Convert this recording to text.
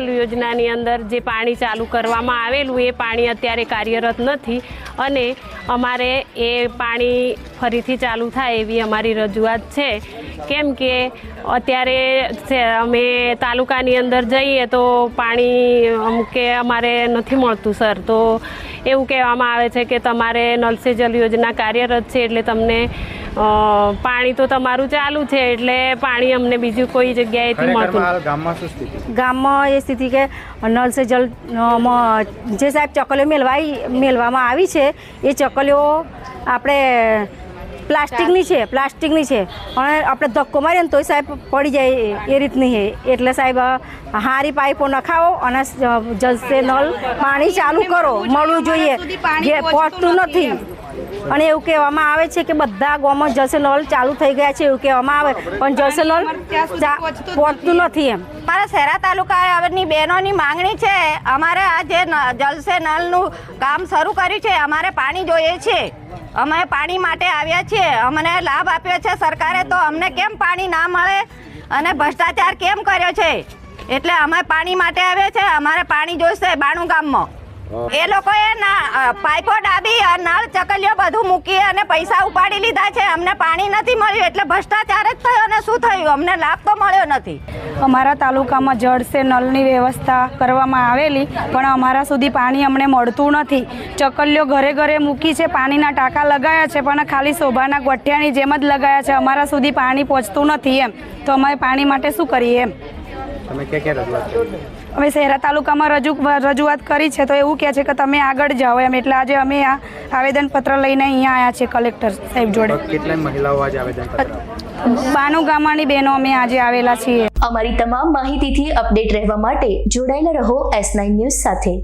યોજનાની અંદર જે પાણી ચાલુ કરવામાં આવેલું એ પાણી અત્યારે કાર્યરત નથી અને અમારે એ પાણી ફરીથી ચાલુ થાય એવી અમારી રજૂઆત છે। કેમ કે અત્યારે અમે તાલુકાની અંદર જઈએ તો પાણી કે અમારે નથી મળતું સર, તો એવું કહેવામાં આવે છે કે તમારે નલ સે જલ યોજના કાર્યરત છે એટલે તમને પાણી તો તમારું ચાલુ છે એટલે પાણી અમને બીજું કોઈ જગ્યાએથી મળતું। ગામમાં એ સ્થિતિ કે નલ સે જલ જે સાહેબ ચકલીઓ મેળવામાં આવી છે એ ચકલીઓ આપણે પ્લાસ્ટિકની છે અને આપણે ધક્કો મારીએ ને તોય સાહેબ પડી જાય એ રીતની છે। એટલે સાહેબ હારી પાઇપો નખાવો અને જલ સે નલ પાણી ચાલુ કરો, મળવું જોઈએ, જે પહોંચતું નથી। અને એવું કહેવામાં આવે છે કે બધા ગામમાં જલ સે નલ ચાલુ થઈ ગયા છે એવું કહેવામાં આવે, પણ જલ સે નલ પહોંચતું નથી એમ। અમારા શહેરા તાલુકાની બહેનોની માંગણી છે, અમારે આ જે જલ સે નલનું કામ શરૂ કર્યું છે, અમારે પાણી જોઈએ છે, અમે પાણી માટે આવ્યા છીએ, અમને લાભ આપ્યો છે સરકારે, તો અમને કેમ પાણી ના મળે અને ભ્રષ્ટાચાર કેમ કર્યો છે? એટલે અમે પાણી માટે આવ્યા છે, અમારે પાણી જોઈશે 92 ગામમાં। એ લોકોએ પાઇપો ડાબી નળ ચકલીઓ બધું મૂકી અને પૈસા ઉપાડી લીધા છે, અમને પાણી નથી મળ્યું એટલે ભ્રષ્ટાચાર જ થયો અને શું થયું? અમને લાભ તો મળ્યો નથી। અમારા તાલુકામાં જળ સે નલની વ્યવસ્થા કરવામાં આવેલી પણ અમારા સુધી પાણી અમને મળતું નથી। ચકલીઓ ઘરે ઘરે મૂકી છે, પાણીના ટાંકા લગાવ્યા છે પણ ખાલી શોભાના ગોઠિયાની જેમ જ લગાવ્યા છે, અમારા સુધી પાણી પહોંચતું નથી એમ। તો અમે પાણી માટે શું કરીએ એમ? તમે ક્યાં રજૂઆત કરી? અમે શહેરા તાલુકામાં રજૂઆત કરી છે તો એવું કહે છે કે તમે આગળ જાઓ એમ, એટલે આજે અમે આ આવેદનપત્ર લઈને અહીંયા આવ્યા છીએ કલેક્ટર સાહેબ જોડે। કેટલાય મહિલાઓ આજે આવેદનપત્ર? 92 ગામની બહેનો અમે આજે આવેલા છીએ। અમારી તમામ માહિતીથી અપડેટ રહેવા માટે જોડાયેલા રહો S9 ન્યૂઝ સાથે।